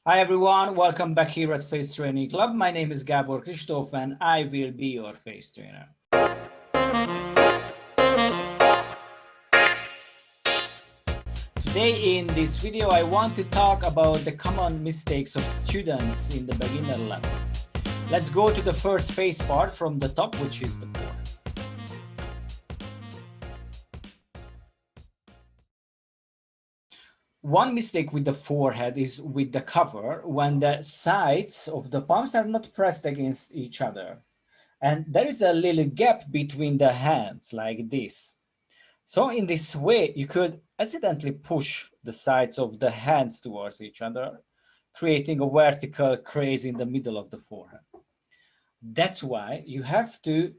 Hi everyone, welcome back here at Face Training Club. My name is Gabor Kristóf and I will be your face trainer. Today in this video I want to talk about the common mistakes of students in the beginner level. Let's go to the first face part from the top, which is the forehead. One mistake with the forehead is with the cover when the sides of the palms are not pressed against each other. And there is a little gap between the hands like this. So in this way, you could accidentally push the sides of the hands towards each other, creating a vertical crease in the middle of the forehead. That's why you have to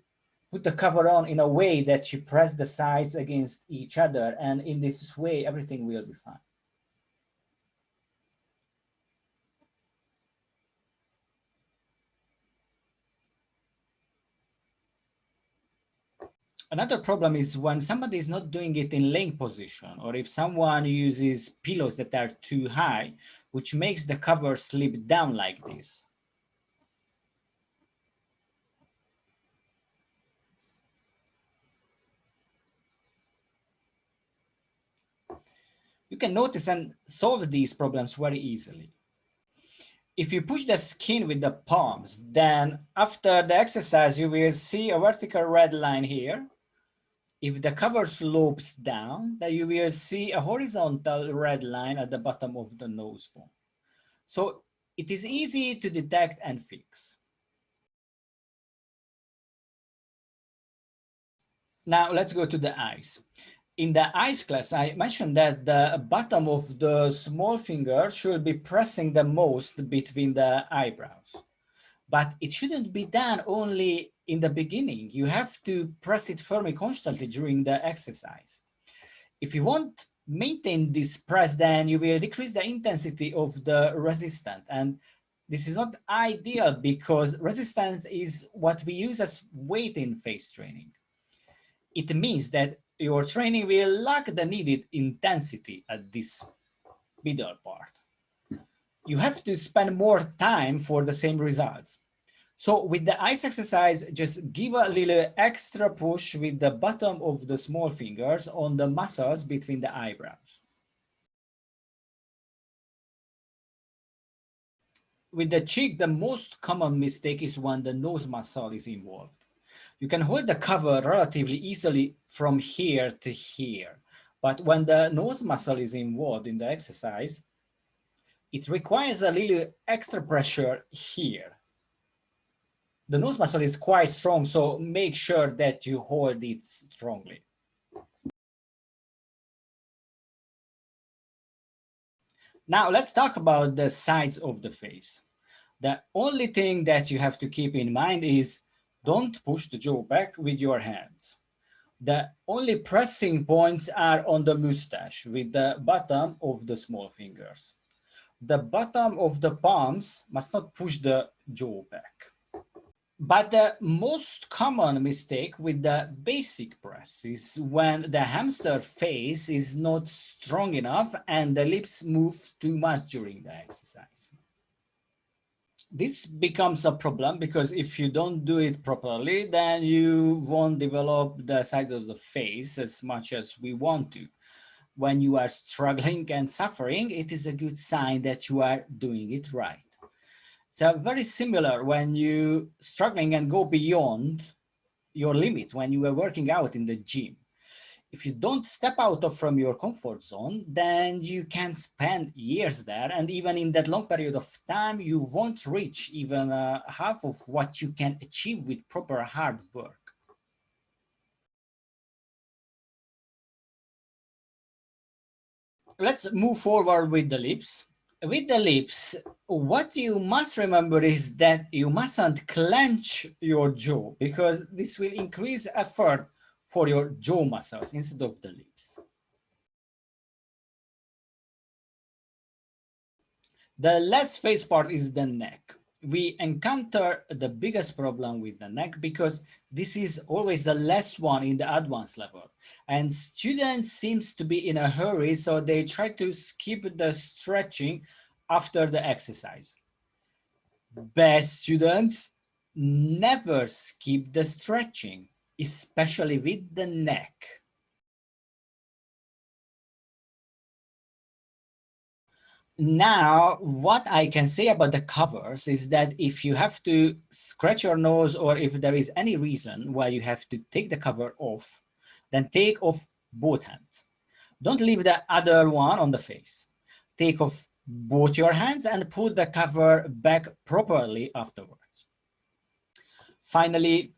put the cover on in a way that you press the sides against each other, and in this way, everything will be fine. Another problem is when somebody is not doing it in laying position, or if someone uses pillows that are too high, which makes the cover slip down like this. You can notice and solve these problems very easily. If you push the skin with the palms, then after the exercise, you will see a vertical red line here. If the cover slopes down, then you will see a horizontal red line at the bottom of the nose bone. So it is easy to detect and fix. Now let's go to the eyes. In the eyes class, I mentioned that the bottom of the small finger should be pressing the most between the eyebrows. But it shouldn't be done only in the beginning. You have to press it firmly constantly during the exercise. If you want to maintain this press, then you will decrease the intensity of the resistance. And this is not ideal because resistance is what we use as weight in face training. It means that your training will lack the needed intensity at this middle part. You have to spend more time for the same results. So with the eyes exercise, just give a little extra push with the bottom of the small fingers on the muscles between the eyebrows. With the cheek, the most common mistake is when the nose muscle is involved. You can hold the cover relatively easily from here to here, but when the nose muscle is involved in the exercise, it requires a little extra pressure here. The nose muscle is quite strong, so make sure that you hold it strongly. Now let's talk about the sides of the face. The only thing that you have to keep in mind is don't push the jaw back with your hands. The only pressing points are on the mustache with the bottom of the small fingers. The bottom of the palms must not push the jaw back. But the most common mistake with the basic press is when the hamster face is not strong enough and the lips move too much during the exercise. This becomes a problem because if you don't do it properly, then you won't develop the sides of the face as much as we want to. When you are struggling and suffering, it is a good sign that you are doing it right. So very similar when you struggling and go beyond your limits when you are working out in the gym. If you don't step out from your comfort zone, then you can spend years there. And even in that long period of time, you won't reach even half of what you can achieve with proper hard work. Let's move forward with the lips. With the lips, what you must remember is that you mustn't clench your jaw because this will increase effort for your jaw muscles instead of the lips. The last face part is the neck. We encounter the biggest problem with the neck because this is always the last one in the advanced level. And students seems to be in a hurry, so they try to skip the stretching after the exercise. Best students never skip the stretching, especially with the neck. Now, what I can say about the covers is that if you have to scratch your nose or if there is any reason why you have to take the cover off, then take off both hands. Don't leave the other one on the face. Take off both your hands and put the cover back properly afterwards. Finally,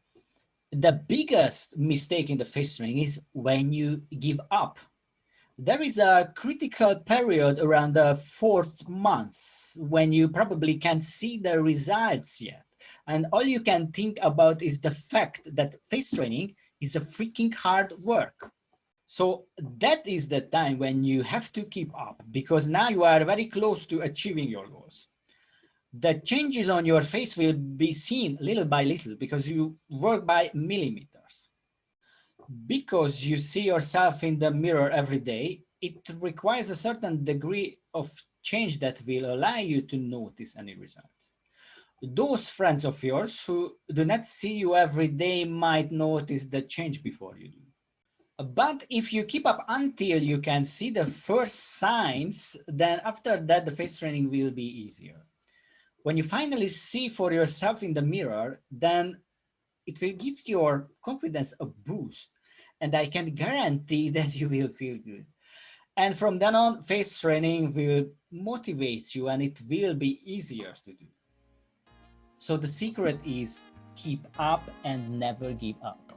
the biggest mistake in the face training is when you give up. There is a critical period around the 4th month when you probably can't see the results yet. And all you can think about is the fact that face training is a freaking hard work. So that is the time when you have to keep up because now you are very close to achieving your goals. The changes on your face will be seen little by little because you work by millimeters. Because you see yourself in the mirror every day, it requires a certain degree of change that will allow you to notice any results. Those friends of yours who do not see you every day might notice the change before you do. But if you keep up until you can see the first signs, then after that, the face training will be easier. When you finally see for yourself in the mirror, then it will give your confidence a boost. And I can guarantee that you will feel good. And from then on, face training will motivate you and it will be easier to do. So the secret is keep up and never give up.